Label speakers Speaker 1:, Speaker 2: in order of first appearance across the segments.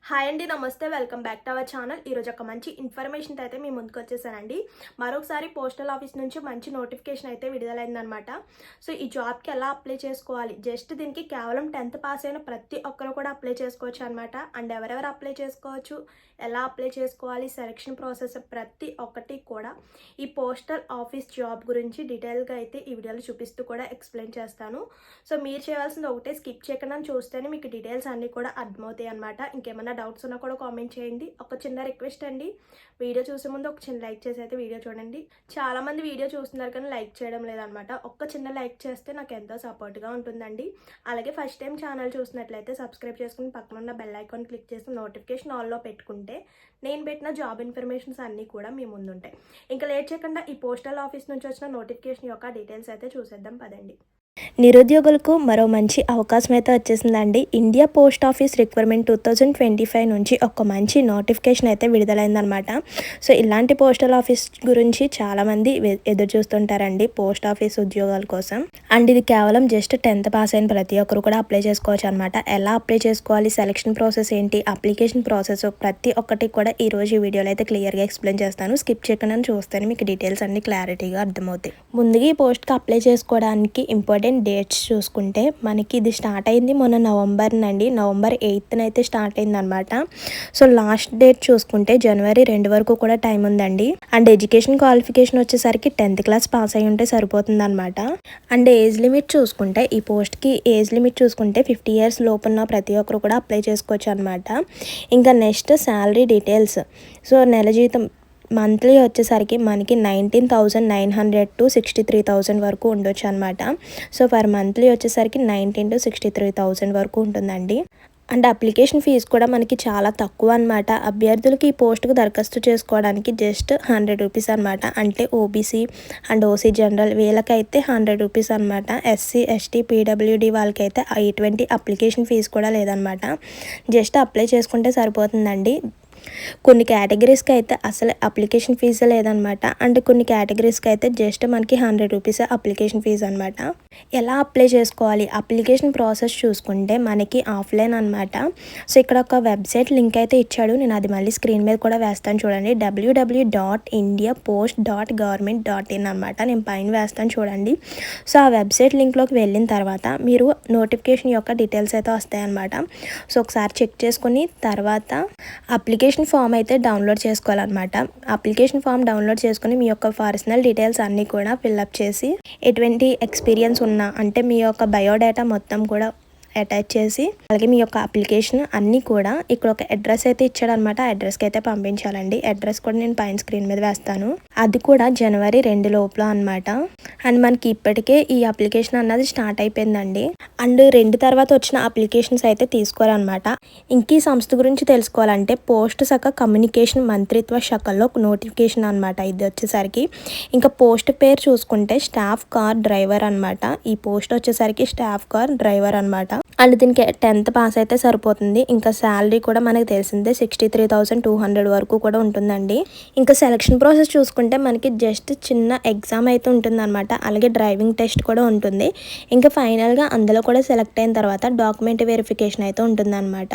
Speaker 1: Hi అండి, నమస్తే. Welcome back to our channel. ఈరోజు ఒక మంచి ఇన్ఫర్మేషన్ అయితే మీ ముందుకు వచ్చేసానండి. మరొకసారి పోస్టల్ ఆఫీస్ నుంచి మంచి నోటిఫికేషన్ అయితే విడుదలైందనమాట. సో ఈ జాబ్కి ఎలా అప్లై చేసుకోవాలి, జస్ట్ దీనికి కేవలం 10th పాస్ అయిన ప్రతి ఒక్కరు కూడా అప్లై చేసుకోవచ్చు అనమాట. అండ్ ఎవరెవరు అప్లై చేసుకోవచ్చు, ఎలా అప్లై చేసుకోవాలి, సెలక్షన్ ప్రాసెస్ ప్రతి ఒక్కటి కూడా ఈ పోస్టల్ ఆఫీస్ జాబ్ గురించి డీటెయిల్గా అయితే ఈ వీడియోలో చూపిస్తూ కూడా ఎక్స్ప్లెయిన్ చేస్తాను. సో మీరు చేయాల్సింది ఒకటే, స్కిప్ చేయకుండా చూస్తేనే మీకు డీటెయిల్స్ అన్నీ కూడా అర్థమవుతాయి అనమాట. ఇంకేమైనా డౌట్స్ ఉన్నా కూడా కామెంట్ చేయండి. ఒక చిన్న రిక్వెస్ట్ అండి, వీడియో చూసే ముందు ఒక చిన్న లైక్ చేసి అయితే వీడియో చూడండి. చాలా మంది వీడియో చూస్తున్నారు కానీ లైక్ చేయడం లేదనమాట. ఒక్క చిన్న లైక్ చేస్తే నాకు ఎంతో సపోర్ట్గా ఉంటుందండి. అలాగే ఫస్ట్ టైం ఛానల్ చూసినట్లయితే సబ్స్క్రైబ్ చేసుకుని పక్కన ఉన్న బెల్ ఐకాన్ క్లిక్ చేసి నోటిఫికేషన్ ఆల్లో పెట్టుకుంటే నేను పెట్టిన జాబ్ ఇన్ఫర్మేషన్స్ అన్నీ కూడా మీ ముందు ఉంటాయి. ఇంకా లేట్ చేయకుండా ఈ పోస్టల్ ఆఫీస్ నుంచి వచ్చిన నోటిఫికేషన్ యొక్క డీటెయిల్స్ అయితే చూసేద్దాం పదండి.
Speaker 2: నిరుద్యోగులకు మరో మంచి అవకాశం అయితే వచ్చేసిందండి. ఇండియా పోస్ట్ ఆఫీస్ రిక్వైర్మెంట్ 2025 నుంచి ఒక మంచి నోటిఫికేషన్ అయితే విడుదలైందనమాట. సో ఇలాంటి పోస్టల్ ఆఫీస్ గురించి చాలామంది ఎదురు చూస్తుంటారండి పోస్ట్ ఆఫీస్ ఉద్యోగాల కోసం. అండ్ ఇది కేవలం జస్ట్ 10th పాస్ అయిన ప్రతి ఒక్కరు కూడా అప్లై చేసుకోవచ్చు అనమాట. ఎలా అప్లై చేసుకోవాలి, సెలక్షన్ ప్రాసెస్ ఏంటి, అప్లికేషన్ ప్రాసెస్ ప్రతి ఒక్కటి కూడా ఈ రోజు ఈ వీడియోలో అయితే క్లియర్గా ఎక్స్ప్లెయిన్ చేస్తాను. స్కిప్ చేయకుండా చూస్తేనే మీకు డీటెయిల్స్ అన్ని క్లారిటీగా అర్థమవుతాయి. ముందుగా ఈ పోస్ట్కి అప్లై చేసుకోవడానికి ఇంపార్టెంట్ డేట్స్ చూసుకుంటే మనకి ఇది స్టార్ట్ అయింది మొన్న నవంబర్ 8th అయితే స్టార్ట్ అయింది అనమాట. సో లాస్ట్ డేట్ చూసుకుంటే జనవరి 2 వరకు కూడా టైం ఉందండి. అండ్ ఎడ్యుకేషన్ క్వాలిఫికేషన్ వచ్చేసరికి 10th క్లాస్ పాస్ అయి ఉంటే సరిపోతుంది అనమాట. అండ్ ఏజ్ లిమిట్ చూసుకుంటే ఈ పోస్ట్కి ఏజ్ లిమిట్ చూసుకుంటే 50 years లోపున్న ప్రతి ఒక్కరు కూడా అప్లై చేసుకోవచ్చు అనమాట. ఇంకా నెక్స్ట్ శాలరీ డీటెయిల్స్. సో నెల జీతం మంత్లీ వచ్చేసరికి మనకి 19,900 to 63,000 వరకు ఉండొచ్చు అనమాట. సో పర్ మంత్లీ వచ్చేసరికి 19 to 63,000 వరకు ఉంటుందండి. అండ్ అప్లికేషన్ ఫీజు కూడా మనకి చాలా తక్కువ అనమాట. అభ్యర్థులకి ఈ పోస్టుకు దరఖాస్తు చేసుకోవడానికి జస్ట్ 100 రూపీస్ అనమాట. అంటే ఓబీసీ అండ్ ఓసీ జనరల్ వీళ్ళకైతే 100 రూపీస్ అనమాట. ఎస్సీ ఎస్టీ పీడబ్ల్యూడీ వాళ్ళకైతే ఎటువంటి అప్లికేషన్ ఫీజు కూడా లేదనమాట. జస్ట్ అప్లై చేసుకుంటే సరిపోతుందండి. కొన్ని కేటగిరీస్కి అయితే అసలు అప్లికేషన్ ఫీజు లేదనమాట. అండ్ కొన్ని కేటగిరీస్కి అయితే జస్ట్ మనకి 100 రూపీస్ అప్లికేషన్ ఫీజు అనమాట. ఎలా అప్లై చేసుకోవాలి, అప్లికేషన్ ప్రాసెస్ చూసుకుంటే మనకి ఆఫ్లైన్ అనమాట. సో ఇక్కడ ఒక వెబ్సైట్ లింక్ అయితే ఇచ్చాడు, నేను అది మళ్ళీ స్క్రీన్ మీద కూడా వేస్తాను చూడండి. www.indiapost.government.in అనమాట. నేను పైన వేస్తాను చూడండి. సో ఆ వెబ్సైట్ లింక్లోకి వెళ్ళిన తర్వాత మీరు నోటిఫికేషన్ యొక్క డీటెయిల్స్ అయితే వస్తాయన్నమాట. సో ఒకసారి చెక్ చేసుకుని తర్వాత అప్లికేషన్ ఫామ్ అయితే డౌన్లోడ్ చేసుకోవాలన్నమాట. అప్లికేషన్ ఫామ్ డౌన్లోడ్ చేసుకుని మీ యొక్క పర్సనల్ డీటెయిల్స్ అన్నీ కూడా ఫిల్అప్ చేసి ఎటువంటి ఎక్స్పీరియన్స్ ఉన్నా అంటే మీ యొక్క బయోడేటా మొత్తం కూడా అటాచ్ చేసి అలాగే మీ యొక్క అప్లికేషన్ అన్నీ కూడా ఇక్కడ ఒక అడ్రస్ అయితే ఇచ్చాడనమాట. ఆ అడ్రస్కి అయితే పంపించాలండి. అడ్రస్ కూడా నేను పైన స్క్రీన్ మీద వేస్తాను. అది కూడా జనవరి 2 లోపల అనమాట. అండ్ మనకి ఇప్పటికే ఈ అప్లికేషన్ అన్నది స్టార్ట్ అయిపోయిందండి. అండ్ 2 తర్వాత వచ్చిన అప్లికేషన్స్ అయితే తీసుకోవాలన్నమాట. ఇంక ఈ సంస్థ గురించి తెలుసుకోవాలంటే పోస్ట్ శాఖ కమ్యూనికేషన్ మంత్రిత్వ శాఖలో నోటిఫికేషన్ అనమాట ఇది వచ్చేసరికి. ఇంకా పోస్ట్ పేరు చూసుకుంటే స్టాఫ్ కార్ డ్రైవర్ అనమాట. ఈ పోస్ట్ వచ్చేసరికి స్టాఫ్ కార్ డ్రైవర్ అనమాట. అండ్ దీనికి 10th పాస్ అయితే సరిపోతుంది. ఇంకా శాలరీ కూడా మనకి తెలిసిందే 63,200 వరకు కూడా ఉంటుందండి. ఇంకా సెలక్షన్ ప్రాసెస్ చూసుకుంటే మనకి జస్ట్ చిన్న ఎగ్జామ్ అయితే ఉంటుందన్నమాట. అలాగే డ్రైవింగ్ టెస్ట్ కూడా ఉంటుంది. ఇంకా ఫైనల్గా అందులో కూడా సెలెక్ట్ అయిన తర్వాత డాక్యుమెంట్ వెరిఫికేషన్ అయితే ఉంటుందన్నమాట.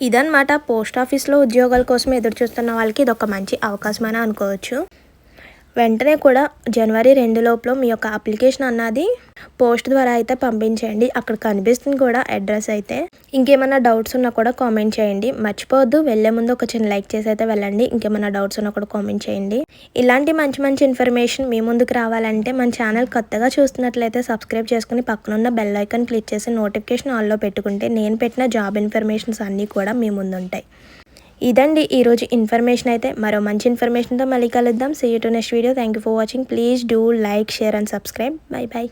Speaker 2: ఇదన్నమాట పోస్ట్ ఆఫీస్లో ఉద్యోగాల కోసం ఎదురు చూస్తున్న వాళ్ళకి ఇది ఒక మంచి అవకాశం అని అనుకోవచ్చు. వెంటనే కూడా జనవరి 2 లోపల మీ యొక్క అప్లికేషన్ అన్నది పోస్ట్ ద్వారా అయితే పంపించేయండి. అక్కడ కనిపిస్తుంది కూడా అడ్రస్ అయితే. ఇంకేమైనా డౌట్స్ ఉన్నా కూడా కామెంట్ చేయండి. మర్చిపోవద్దు, వెళ్ళే ముందు ఒక చిన్న లైక్ చేసి అయితే వెళ్ళండి. ఇంకేమైనా డౌట్స్ ఉన్నా కూడా కామెంట్ చేయండి. ఇలాంటి మంచి మంచి ఇన్ఫర్మేషన్ మీ ముందుకు రావాలంటే మన ఛానల్ కొత్తగా చూస్తున్నట్లయితే సబ్స్క్రైబ్ చేసుకుని పక్కనున్న బెల్ ఐకాన్ క్లిక్ చేసి నోటిఫికేషన్ ఆల్లో పెట్టుకుంటే నేను పెట్టిన జాబ్ ఇన్ఫర్మేషన్స్ అన్నీ కూడా మీ ముందు ఉంటాయి. ఇదండి ఈరోజు ఇన్ఫర్మేషన్ అయితే. మరో మంచి ఇన్ఫర్మేషన్తో మళ్ళీ కలుద్దాం. See you to next video. Thank you for watching. Please do like, share and subscribe. Bye by.